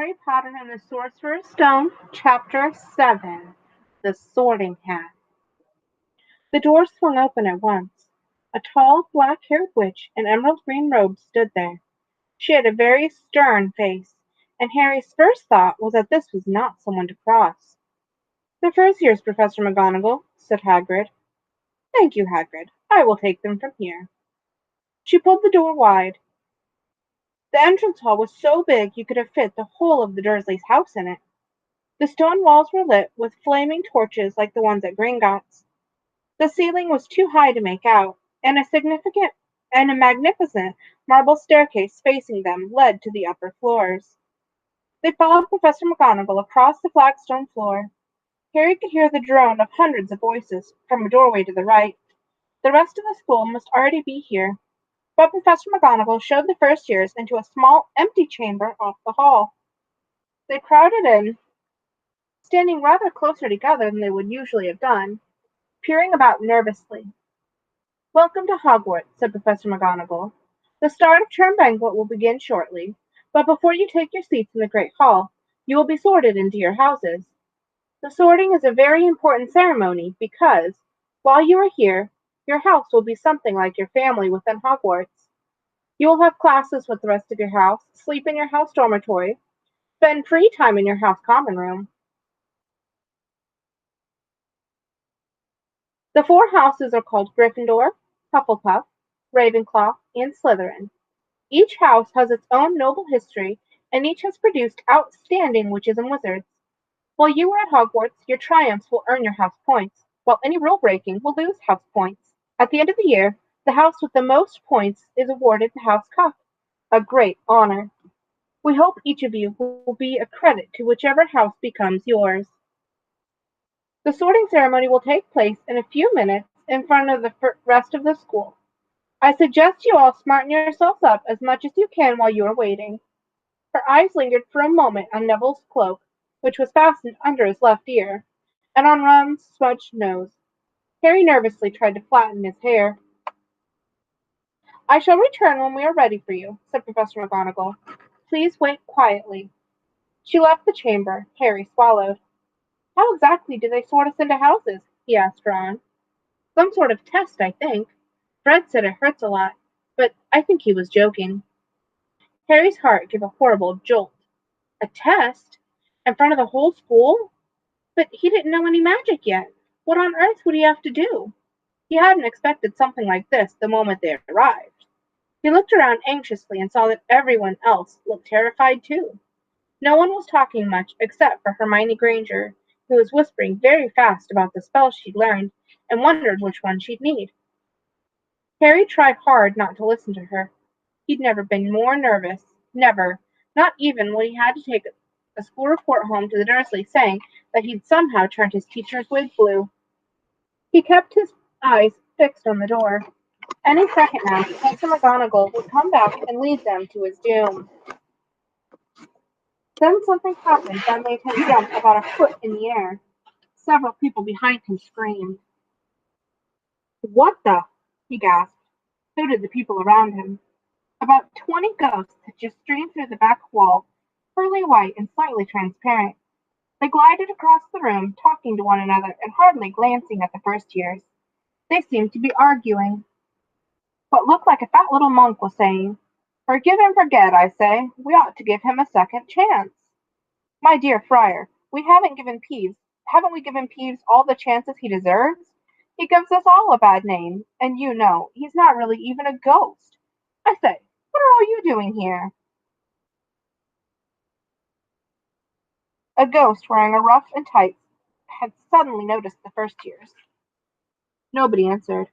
Harry Potter and the Sorcerer's Stone, Chapter 7 The Sorting Hat. The door swung open at once. A tall, black-haired witch in emerald green robes stood there. She had a very stern face, and Harry's first thought was that this was not someone to cross. "The first years, Professor McGonagall," said Hagrid. "Thank you, Hagrid. I will take them from here." She pulled the door wide. The entrance hall was so big you could have fit the whole of the Dursleys' house in it. The stone walls were lit with flaming torches like the ones at Gringotts. The ceiling was too high to make out, and a magnificent marble staircase facing them led to the upper floors. They followed Professor McGonagall across the flagstone floor. Harry could hear the drone of hundreds of voices from a doorway to the right. The rest of the school must already be here, but Professor McGonagall showed the first years into a small, empty chamber off the hall. They crowded in, standing rather closer together than they would usually have done, peering about nervously. "Welcome to Hogwarts," said Professor McGonagall. "The start of term banquet will begin shortly, but before you take your seats in the Great Hall, you will be sorted into your houses. The sorting is a very important ceremony because, while you are here, your house will be something like your family within Hogwarts. You will have classes with the rest of your house, sleep in your house dormitory, spend free time in your house common room. The four houses are called Gryffindor, Hufflepuff, Ravenclaw, and Slytherin. Each house has its own noble history, and each has produced outstanding witches and wizards. While you are at Hogwarts, your triumphs will earn your house points, while any rule breaking will lose house points. At the end of the year, the house with the most points is awarded the House Cup, a great honor. We hope each of you will be a credit to whichever house becomes yours. The sorting ceremony will take place in a few minutes in front of the rest of the school. I suggest you all smarten yourselves up as much as you can while you are waiting." Her eyes lingered for a moment on Neville's cloak, which was fastened under his left ear, and on Ron's smudged nose. Harry nervously tried to flatten his hair. "I shall return when we are ready for you," said Professor McGonagall. "Please wait quietly." She left the chamber. Harry swallowed. "How exactly do they sort us into houses?" he asked Ron. "Some sort of test, I think. Fred said it hurts a lot, but I think he was joking." Harry's heart gave a horrible jolt. A test? In front of the whole school? But he didn't know any magic yet. What on earth would he have to do? He hadn't expected something like this the moment they arrived. He looked around anxiously and saw that everyone else looked terrified too. No one was talking much except for Hermione Granger, who was whispering very fast about the spells she'd learned and wondered which one she'd need. Harry tried hard not to listen to her. He'd never been more nervous. Never. Not even when he had to take a school report home to the Dursleys saying that he'd somehow turned his teacher's wig blue. He kept his eyes fixed on the door. Any second now, Professor McGonagall would come back and lead them to his doom. Then something happened that made him jump about a foot in the air. Several people behind him screamed. "What the?" he gasped. So did the people around him. About 20 ghosts had just streamed through the back wall, pearly white and slightly transparent. They glided across the room, talking to one another and hardly glancing at the first years. They seemed to be arguing. What looked like a fat little monk was saying, "Forgive and forget, I say. We ought to give him a second chance." "My dear Friar, haven't we given Peeves all the chances he deserves? He gives us all a bad name, and you know, he's not really even a ghost. I say, what are all you doing here?" A ghost wearing a ruff and tights had suddenly noticed the first years. Nobody answered.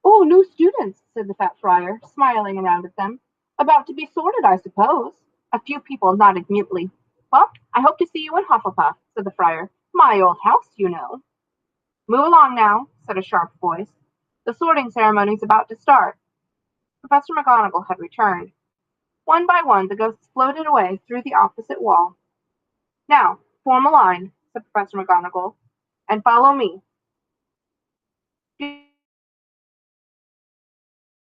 "Oh, new students," said the fat friar, smiling around at them. "About to be sorted, I suppose." A few people nodded mutely. "Well, I hope to see you in Hufflepuff," said the friar. "My old house, you know." "Move along now," said a sharp voice. "The sorting ceremony's about to start." Professor McGonagall had returned. One by one the ghosts floated away through the opposite wall. "Now, form a line," said Professor McGonagall, "and follow me."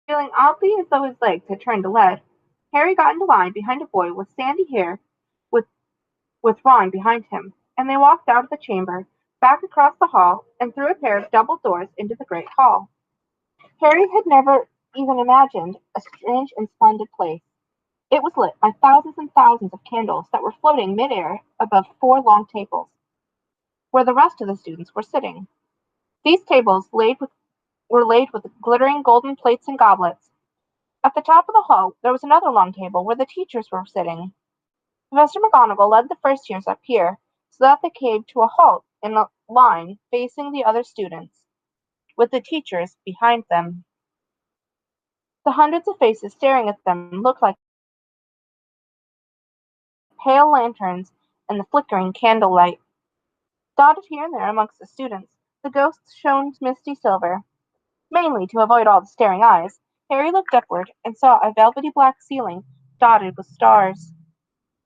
Feeling oddly as though his legs had turned to lead, Harry got into line behind a boy with sandy hair with with Ron behind him, and they walked out of the chamber, back across the hall, and through a pair of double doors into the great hall. Harry had never even imagined a strange and splendid place. It was lit by thousands and thousands of candles that were floating mid-air above four long tables, where the rest of the students were sitting. These tables were laid with glittering golden plates and goblets. At the top of the hall there was another long table where the teachers were sitting. Professor McGonagall led the first years up here, so that they came to a halt in a line facing the other students, with the teachers behind them. The hundreds of faces staring at them looked like pale lanterns in the flickering candlelight. Dotted here and there amongst the students, the ghosts shone misty silver. Mainly to avoid all the staring eyes, Harry looked upward and saw a velvety black ceiling dotted with stars.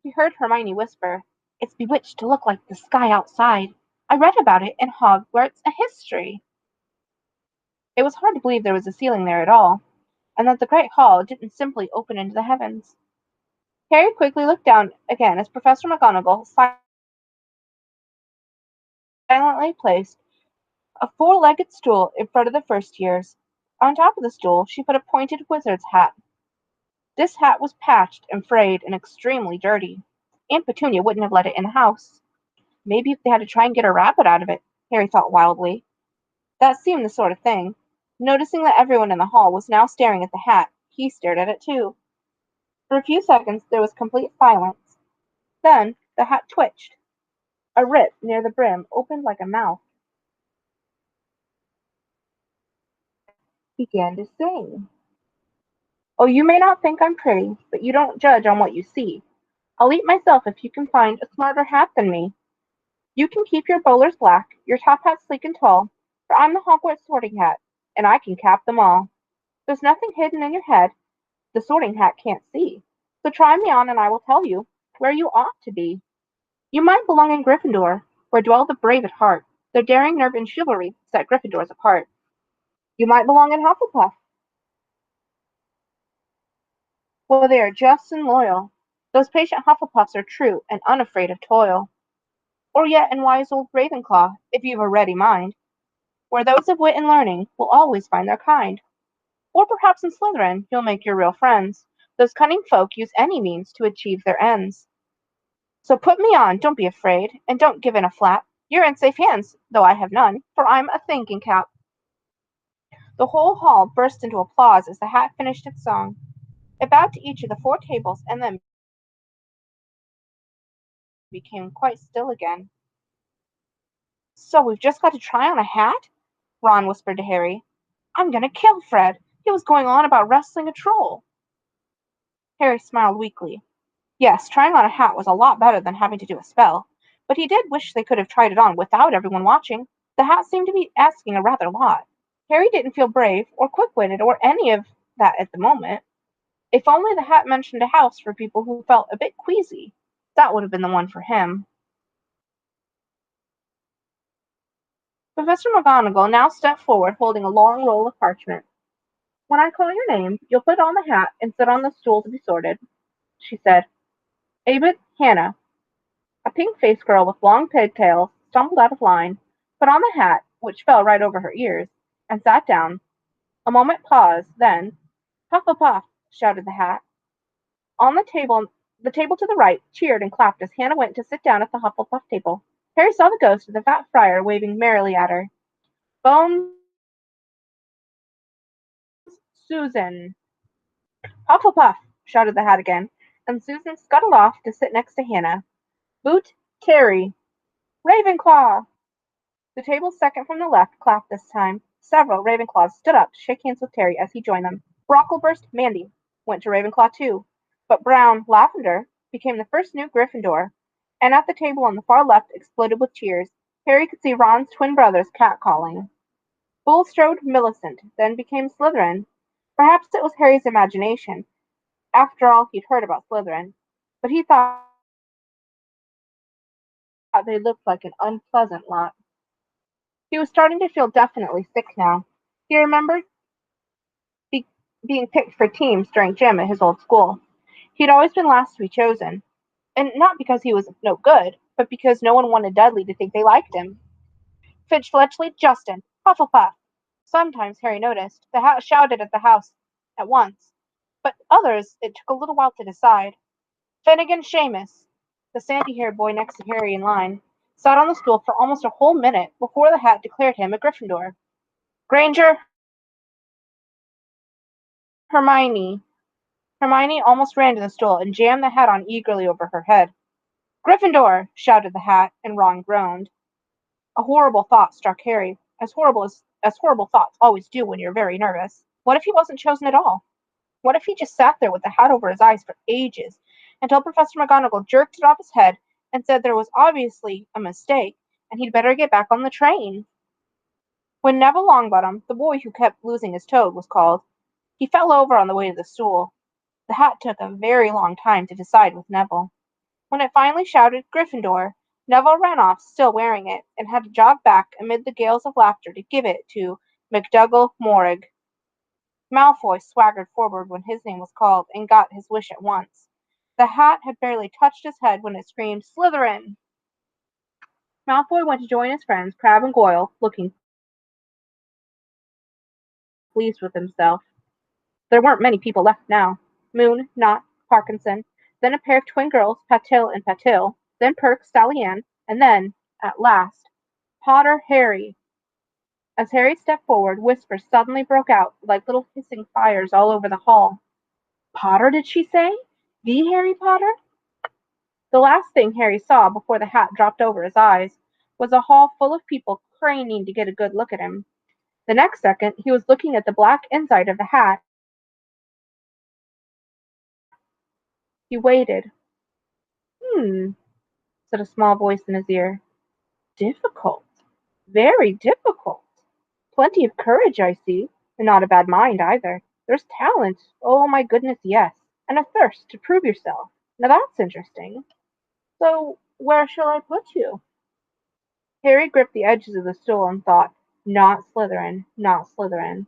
He heard Hermione whisper, "It's bewitched to look like the sky outside. I read about it in Hogwarts a History." It was hard to believe there was a ceiling there at all, and that the great hall didn't simply open into the heavens. Harry quickly looked down again as Professor McGonagall silently placed a four-legged stool in front of the first years. On top of the stool she put a pointed wizard's hat. This hat was patched and frayed and extremely dirty. Aunt Petunia wouldn't have let it in the house. Maybe if they had to try and get a rabbit out of it, Harry thought wildly. That seemed the sort of thing. Noticing that everyone in the hall was now staring at the hat, he stared at it too. For a few seconds there was complete silence. Then the hat twitched. A rip near the brim opened like a mouth. Began to sing. "Oh, you may not think I'm pretty, but you don't judge on what you see. I'll eat myself if you can find a smarter hat than me. You can keep your bowlers black, your top hat sleek and tall, for I'm the Hogwarts Sorting Hat, and I can cap them all. There's nothing hidden in your head the Sorting Hat can't see. So try me on and I will tell you where you ought to be. You might belong in Gryffindor, where dwell the brave at heart. Their daring, nerve, and chivalry set Gryffindors apart. You might belong in Hufflepuff, where they are just and loyal. Those patient Hufflepuffs are true and unafraid of toil. Or yet in wise old Ravenclaw, if you've a ready mind, where those of wit and learning will always find their kind. Or perhaps in Slytherin you'll make your real friends. Those cunning folk use any means to achieve their ends. So put me on, don't be afraid, and don't give in a flap. You're in safe hands, though I have none, for I'm a thinking cap." The whole hall burst into applause as the hat finished its song. It bowed to each of the four tables and then became quite still again. "So we've just got to try on a hat?" Ron whispered to Harry. "I'm going to kill Fred. He was going on about wrestling a troll." Harry smiled weakly. Yes, trying on a hat was a lot better than having to do a spell, but he did wish they could have tried it on without everyone watching. The hat seemed to be asking a rather lot. Harry didn't feel brave, or quick-witted, or any of that at the moment. If only the hat mentioned a house for people who felt a bit queasy, that would have been the one for him. Professor McGonagall now stepped forward holding a long roll of parchment. "When I call your name, you'll put on the hat and sit on the stool to be sorted," she said. "Abed Hannah." A pink-faced girl with long pigtails stumbled out of line, put on the hat, which fell right over her ears, and sat down. A moment paused, then, "Hufflepuff!" shouted the hat. On the table to the right cheered and clapped as Hannah went to sit down at the Hufflepuff table. Harry saw the ghost of the fat friar waving merrily at her. "Bones Susan!" "Hufflepuff!" shouted the hat again, and Susan scuttled off to sit next to Hannah. "Boot Terry!" "Ravenclaw!" The table's second from the left clapped this time. Several Ravenclaws stood up to shake hands with Terry as he joined them. Brocklehurst Mandy went to Ravenclaw too, but Brown Lavender became the first new Gryffindor, and at the table on the far left exploded with cheers. Harry could see Ron's twin brothers catcalling. Bulstrode Millicent then became Slytherin. Perhaps it was Harry's imagination, after all he'd heard about Slytherin, but he thought they looked like an unpleasant lot. He was starting to feel definitely sick now. He remembered be- being picked for teams during gym at his old school. He'd always been last to be chosen. And not because he was no good, but because no one wanted Dudley to think they liked him. Fitch Fletchley, Justin, Hufflepuff. Sometimes, Harry noticed, the hat shouted at the house at once, but others it took a little while to decide. Finnegan Seamus, the sandy-haired boy next to Harry in line, sat on the stool for almost a whole minute before the hat declared him a Gryffindor. Granger, Hermione. Hermione almost ran to the stool and jammed the hat on eagerly over her head. Gryffindor! Shouted the hat, and Ron groaned. A horrible thought struck Harry, as horrible thoughts always do when you're very nervous. What if he wasn't chosen at all? What if he just sat there with the hat over his eyes for ages, until Professor McGonagall jerked it off his head and said there was obviously a mistake, and he'd better get back on the train? When Neville Longbottom, the boy who kept losing his toad, was called, he fell over on the way to the stool. The hat took a very long time to decide with Neville. When it finally shouted "Gryffindor," Neville ran off, still wearing it, and had to jog back amid the gales of laughter to give it to McDougal Morrig. Malfoy swaggered forward when his name was called, and got his wish at once. The hat had barely touched his head when it screamed "Slytherin!" Malfoy went to join his friends, Crabbe and Goyle, looking pleased with himself. There weren't many people left now. Moon, Knott, Parkinson, then a pair of twin girls, Patil and Patil, then Perks, Sally Ann, and then, at last, Potter Harry. As Harry stepped forward, whispers suddenly broke out like little hissing fires all over the hall. Potter, did she say? The Harry Potter? The last thing Harry saw before the hat dropped over his eyes was a hall full of people craning to get a good look at him. The next second he was looking at the black inside of the hat. He waited. Hmm, said a small voice in his ear. Difficult. Very difficult. Plenty of courage, I see, and not a bad mind either. There's talent. Oh, my goodness, yes. And a thirst to prove yourself. Now that's interesting. So, where shall I put you? Harry gripped the edges of the stool and thought, not Slytherin, not Slytherin.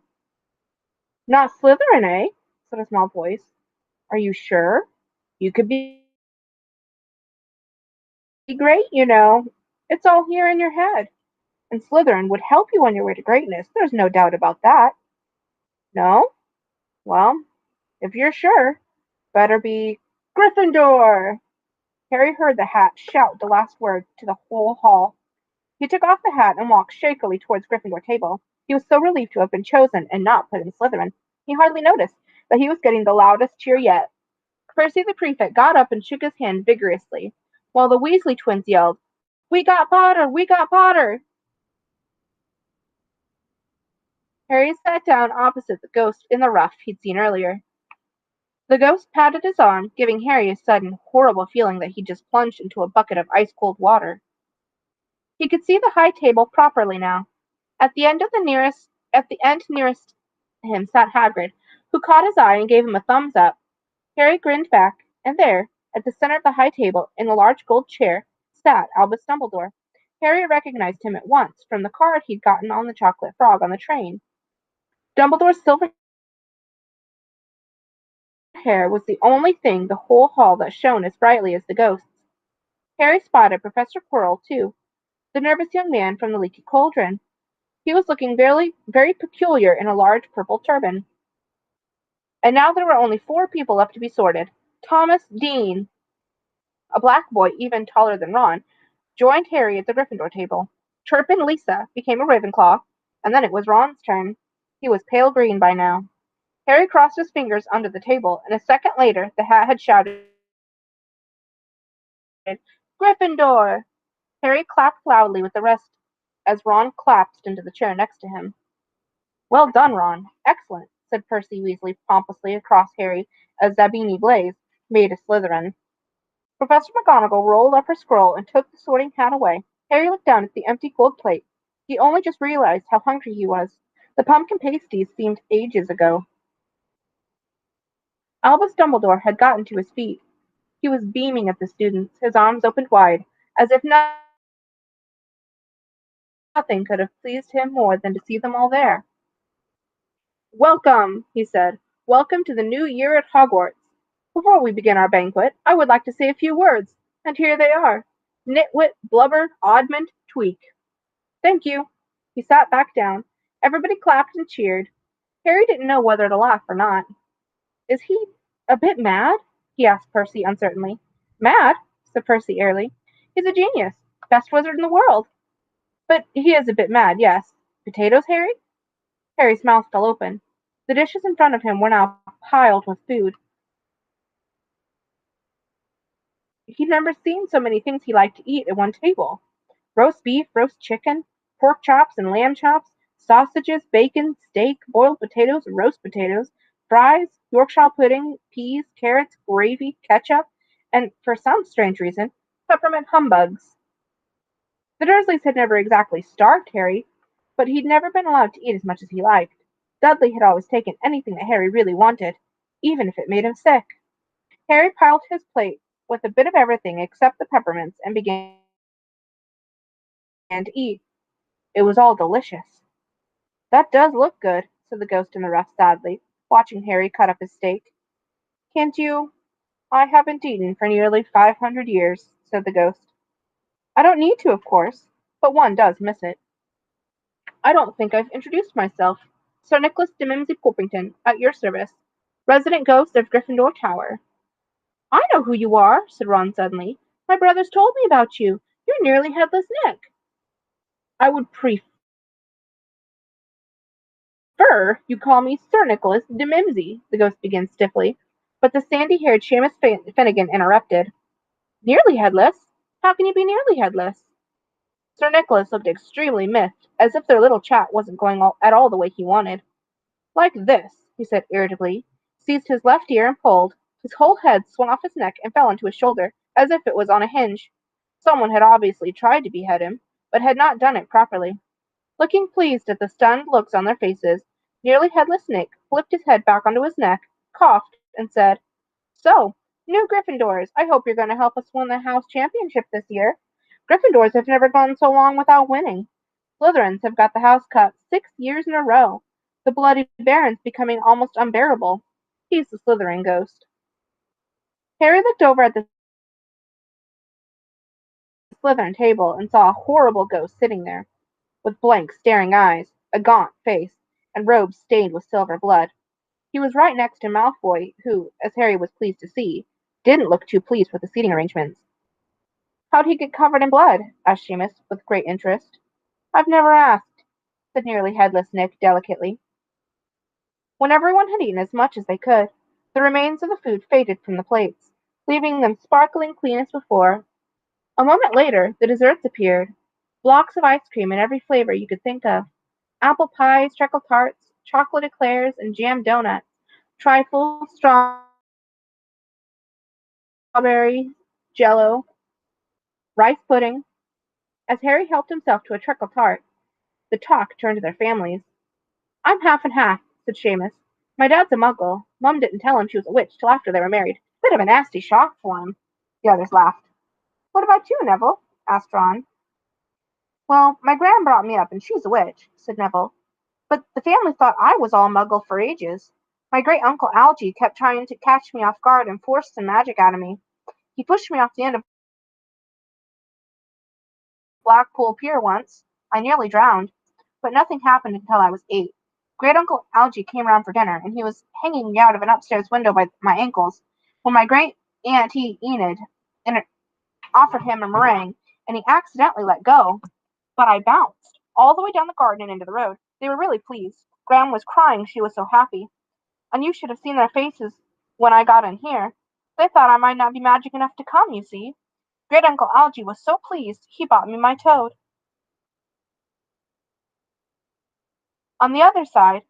Not Slytherin, eh? Said a small voice. Are you sure? You could be great, you know. It's all here in your head. And Slytherin would help you on your way to greatness. There's no doubt about that. No? Well, if you're sure, better be Gryffindor. Harry heard the hat shout the last word to the whole hall. He took off the hat and walked shakily towards Gryffindor table. He was so relieved to have been chosen and not put in Slytherin, he hardly noticed that he was getting the loudest cheer yet. Percy the prefect got up and shook his hand vigorously, while the Weasley twins yelled, "We got Potter! We got Potter!" Harry sat down opposite the ghost in the ruff he'd seen earlier. The ghost patted his arm, giving Harry a sudden, horrible feeling that he'd just plunged into a bucket of ice-cold water. He could see the high table properly now. At the end nearest him sat Hagrid, who caught his eye and gave him a thumbs up. Harry grinned back, and there, at the center of the high table, in a large gold chair, sat Albus Dumbledore. Harry recognized him at once from the card he'd gotten on the chocolate frog on the train. Dumbledore's silver hair was the only thing the whole hall that shone as brightly as the ghost's. Harry spotted Professor Quirrell, too, the nervous young man from the leaky cauldron. He was looking very, very peculiar in a large purple turban. And now there were only 4 people left to be sorted. Thomas Dean, a black boy even taller than Ron, joined Harry at the Gryffindor table. Turpin Lisa became a Ravenclaw, and then it was Ron's turn. He was pale green by now. Harry crossed his fingers under the table, and a second later the hat had shouted, "Gryffindor!" Harry clapped loudly with the rest as Ron collapsed into the chair next to him. "Well done, Ron. Excellent," said Percy Weasley pompously across Harry as Zabini Blaze made a Slytherin. Professor McGonagall rolled up her scroll and took the sorting hat away. Harry looked down at the empty gold plate. He only just realized how hungry he was. The pumpkin pasties seemed ages ago. Albus Dumbledore had gotten to his feet. He was beaming at the students, his arms opened wide, as if nothing could have pleased him more than to see them all there. "Welcome," he said. "Welcome to the new year at Hogwarts. Before we begin our banquet, I would like to say a few words, and here they are. Nitwit, blubber, oddment, tweak. Thank you. He sat back down. Everybody clapped and cheered. Harry didn't know whether to laugh or not. Is he a bit mad? He asked Percy uncertainly. Mad? Said Percy airily. He's a genius. Best wizard in the world. But he is a bit mad, yes. Potatoes, Harry? Harry's mouth fell open. The dishes in front of him were now piled with food. He'd never seen so many things he liked to eat at one table. Roast beef, roast chicken, pork chops and lamb chops, sausages, bacon, steak, boiled potatoes, roast potatoes, fries, Yorkshire pudding, peas, carrots, gravy, ketchup, and, for some strange reason, peppermint humbugs. The Dursleys had never exactly starved Harry, but he'd never been allowed to eat as much as he liked. Dudley had always taken anything that Harry really wanted, even if it made him sick. Harry piled his plate with a bit of everything except the peppermints and began to eat. It was all delicious. That does look good, said the ghost in the rough sadly, watching Harry cut up his steak. Can't you? I haven't eaten for nearly 500 years, said the ghost. I don't need to, of course, but one does miss it. I don't think I've introduced myself. Sir Nicholas de Mimsy Porpington, at your service, resident ghost of Gryffindor Tower. I know who you are, said Ron suddenly. My brothers told me about you. You're nearly Headless Nick. I would prefer you call me Sir Nicholas de Mimsy, the ghost began stiffly, but the sandy-haired Seamus Finnegan interrupted. Nearly headless? How can you be nearly headless? Sir Nicholas looked extremely miffed, as if their little chat wasn't going at all the way he wanted. Like this, he said irritably, seized his left ear and pulled. His whole head swung off his neck and fell onto his shoulder, as if it was on a hinge. Someone had obviously tried to behead him, but had not done it properly. Looking pleased at the stunned looks on their faces, Nearly Headless Nick flipped his head back onto his neck, coughed, and said, So, new Gryffindors, I hope you're going to help us win the house championship this year. Gryffindors have never gone so long without winning. Slytherins have got the house cut 6 years in a row. The Bloody Baron's becoming almost unbearable. He's the Slytherin ghost. Harry looked over at the Slytherin table and saw a horrible ghost sitting there, with blank, staring eyes, a gaunt face, and robes stained with silver blood. He was right next to Malfoy, who, as Harry was pleased to see, didn't look too pleased with the seating arrangements. How'd he get covered in blood? Asked Seamus, with great interest. I've never asked, said Nearly Headless Nick delicately. When everyone had eaten as much as they could, the remains of the food faded from the plates, leaving them sparkling clean as before. A moment later, the desserts appeared, blocks of ice cream in every flavor you could think of, apple pies, treacle tarts, chocolate eclairs, and jam donuts, trifles, strawberry, jello, rice pudding. As Harry helped himself to a treacle tart, the talk turned to their families. I'm half and half, said Seamus. My dad's a muggle. Mum didn't tell him she was a witch till after they were married. Bit of a nasty shock for him. The others laughed. What about you, Neville? Asked Ron. Well, my gran brought me up, and she's a witch, said Neville. But the family thought I was all muggle for ages. My great uncle Algy kept trying to catch me off guard and force some magic out of me. He pushed me off the end of Blackpool Pier once. I nearly drowned, but nothing happened until I was 8. Great Uncle Algy came round for dinner, and he was hanging me out of an upstairs window by my ankles, when my great auntie Enid offered him a meringue, and he accidentally let go. But I bounced all the way down the garden and into the road. They were really pleased. Gran was crying, she was so happy. And you should have seen their faces when I got in here. They thought I might not be magic enough to come, you see. Great Uncle Algy was so pleased he bought me my toad. On the other side,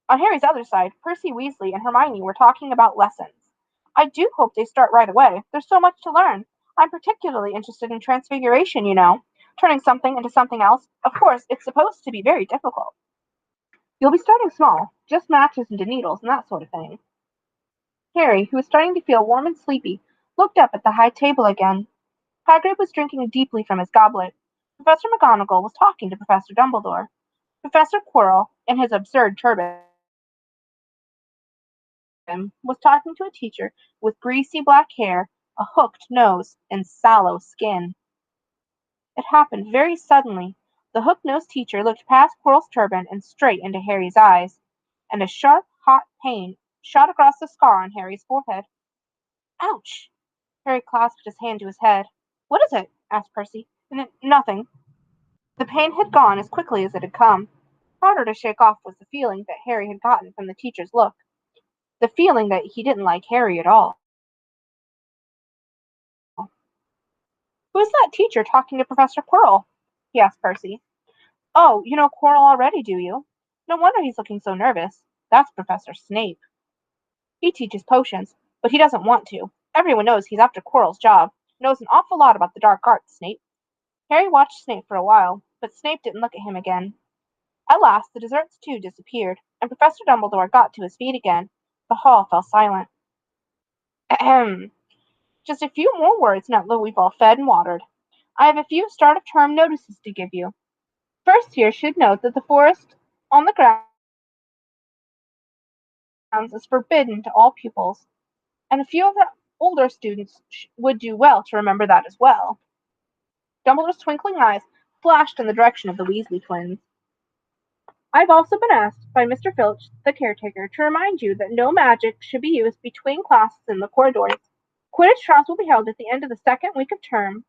On Harry's other side, Percy Weasley and Hermione were talking about lessons. I do hope they start right away. There's so much to learn. I'm particularly interested in transfiguration, you know, turning something into something else. Of course, it's supposed to be very difficult. You'll be starting small, just matches into needles and that sort of thing. Harry, who was starting to feel warm and sleepy, looked up at the high table again. Hagrid was drinking deeply from his goblet. Professor McGonagall was talking to Professor Dumbledore. Professor Quirrell, in his absurd turban, him was talking to a teacher with greasy black hair, a hooked nose, and sallow skin. It happened very suddenly. The hook-nosed teacher looked past Quirrell's turban and straight into Harry's eyes, and a sharp, hot pain shot across the scar on Harry's forehead. Ouch! Harry clasped his hand to his head. What is it? Asked Percy. Nothing. The pain had gone as quickly as it had come. Harder to shake off was the feeling that Harry had gotten from the teacher's look. The feeling that he didn't like Harry at all. Who's that teacher talking to Professor Quirrell? He asked Percy. Oh, you know Quirrell already, do you? No wonder he's looking so nervous. That's Professor Snape. He teaches potions, but he doesn't want to. Everyone knows he's after Quirrell's job. Knows an awful lot about the dark arts, Snape. Harry watched Snape for a while, but Snape didn't look at him again. At last the desserts too disappeared, and Professor Dumbledore got to his feet again. The hall fell silent. Ahem. Just a few more words now that we've all fed and watered. I have a few start-of-term notices to give you. First here should note that the forest on the grounds is forbidden to all pupils, and a few of the older students would do well to remember that as well. Dumbledore's twinkling eyes flashed in the direction of the Weasley twins. I've also been asked by Mr. Filch, the caretaker, to remind you that no magic should be used between classes in the corridors. Quidditch trials will be held at the end of the second week of term.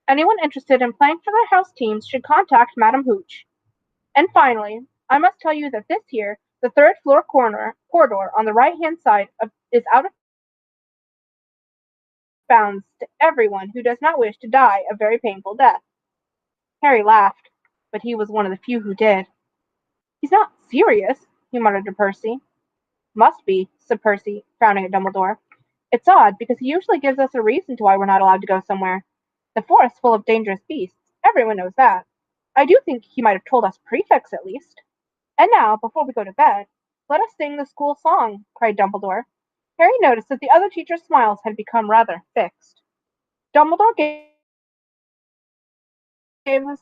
Anyone interested in playing for their house teams should contact Madam Hooch. And finally, I must tell you that this year, the third floor corridor on the right-hand side is out of bounds to everyone who does not wish to die a very painful death. Harry laughed, but he was one of the few who did. He's not serious, he muttered to Percy. Must be, said Percy, frowning at Dumbledore. It's odd, because he usually gives us a reason to why we're not allowed to go somewhere. The forest's full of dangerous beasts. Everyone knows that. I do think he might have told us prefects at least. And now, before we go to bed, let us sing the school song, cried Dumbledore. Harry noticed that the other teachers' smiles had become rather fixed. Dumbledore his,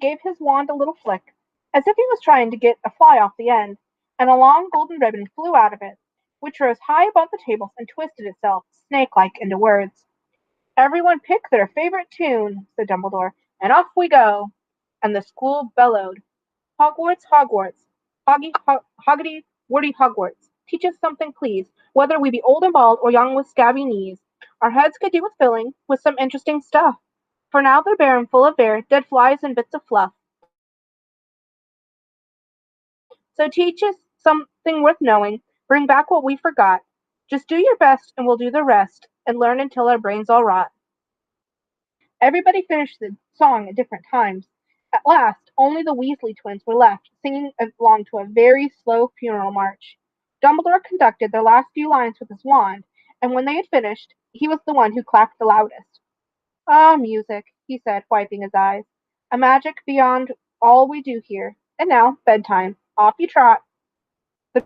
gave his wand a little flick, as if he was trying to get a fly off the end, and a long golden ribbon flew out of it, which rose high above the tables and twisted itself, snake-like, into words. Everyone pick their favorite tune, said Dumbledore, and off we go. And the school bellowed, Hogwarts, Hogwarts, hoggity, wordy Hogwarts. Teach us something, please, whether we be old and bald or young with scabby knees. Our heads could do with filling with some interesting stuff, for now they're bare and full of air, dead flies and bits of fluff. So teach us something worth knowing, bring back what we forgot. Just do your best and we'll do the rest, and learn until our brains all rot. Everybody finished the song at different times. At last, only the Weasley twins were left, singing along to a very slow funeral march. Dumbledore conducted their last few lines with his wand, and when they had finished, he was the one who clapped the loudest. Ah, music, he said, wiping his eyes. A magic beyond all we do here. And now, bedtime. Off you trot. The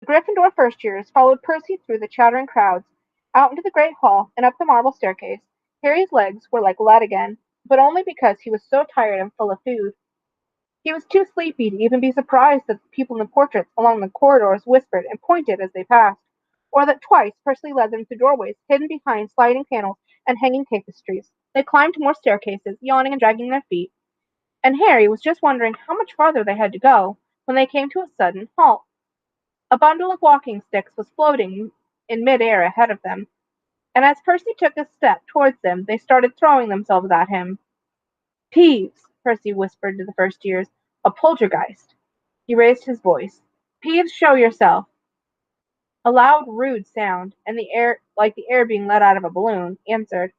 Gryffindor first-years followed Percy through the chattering crowds, out into the great hall, and up the marble staircase. Harry's legs were like lead again, but only because he was so tired and full of food. He was too sleepy to even be surprised that the people in the portraits along the corridors whispered and pointed as they passed, or that twice Percy led them to doorways hidden behind sliding panels and hanging tapestries. They climbed more staircases, yawning and dragging their feet, and Harry was just wondering how much farther they had to go when they came to a sudden halt. A bundle of walking sticks was floating in mid-air ahead of them, and as Percy took a step towards them, they started throwing themselves at him. Peeves, Percy whispered to the first-years. A poltergeist. He raised his voice. Peeves, show yourself. A loud, rude sound, and the air, like the air being let out of a balloon, answered.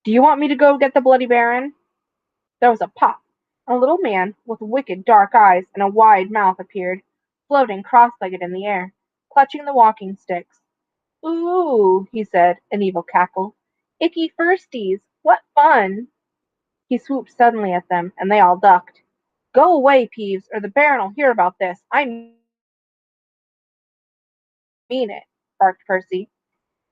Do you want me to go get the Bloody Baron? There was a pop. A little man with wicked dark eyes and a wide mouth appeared, floating cross-legged in the air, clutching the walking sticks. Ooh, he said, an evil cackle. Icky firsties, what fun! He swooped suddenly at them, and they all ducked. Go away, Peeves, or the Baron'll hear about this. I mean it, barked Percy.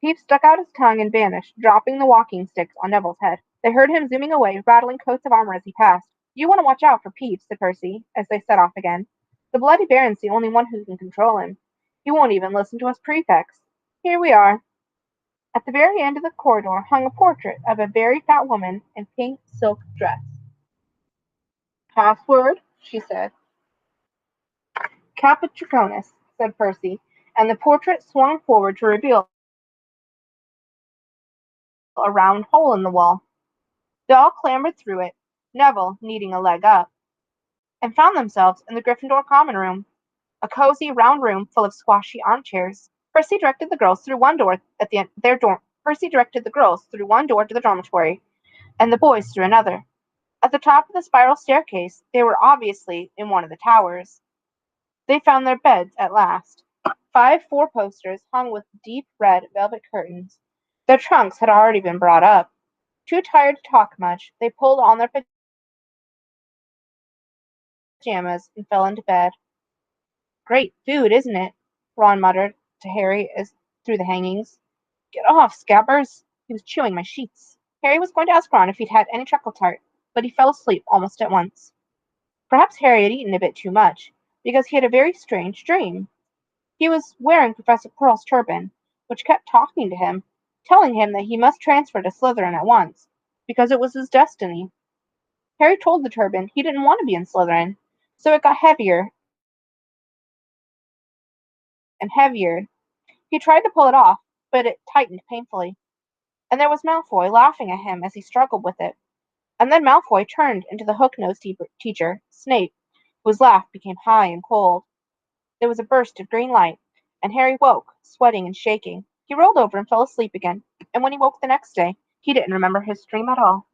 Peeves stuck out his tongue and vanished, dropping the walking sticks on Neville's head. They heard him zooming away, rattling coats of armor as he passed. You want to watch out for Peeves, said Percy, as they set off again. The Bloody Baron's the only one who can control him. He won't even listen to us prefects. Here we are." At the very end of the corridor hung a portrait of a very fat woman in a pink silk dress. "Password?" she said. "Capricornus," said Percy, and the portrait swung forward to reveal a round hole in the wall. They all clambered through it, Neville needing a leg up, and found themselves in the Gryffindor common room, a cozy round room full of squashy armchairs. Percy directed the girls through one door at the end their dorm. Percy directed the girls through one door to the dormitory, and the boys through another. At the top of the spiral staircase, they were obviously in one of the towers. They found their beds at last. 5 four-posters hung with deep red velvet curtains. Their trunks had already been brought up. Too tired to talk much, they pulled on their pajamas and fell into bed. "Great food, isn't it?" Ron muttered to Harry as through the hangings. "Get off, Scabbers! He was chewing my sheets." Harry was going to ask Ron if he'd had any chocolate tart, but he fell asleep almost at once. Perhaps Harry had eaten a bit too much, because he had a very strange dream. He was wearing Professor Quirrell's turban, which kept talking to him, telling him that he must transfer to Slytherin at once, because it was his destiny. Harry told the turban he didn't want to be in Slytherin, so it got heavier and heavier. He tried to pull it off, but it tightened painfully. And there was Malfoy laughing at him as he struggled with it. And then Malfoy turned into the hook-nosed teacher, Snape, whose laugh became high and cold. There was a burst of green light, and Harry woke, sweating and shaking. He rolled over and fell asleep again, and when he woke the next day, he didn't remember his dream at all.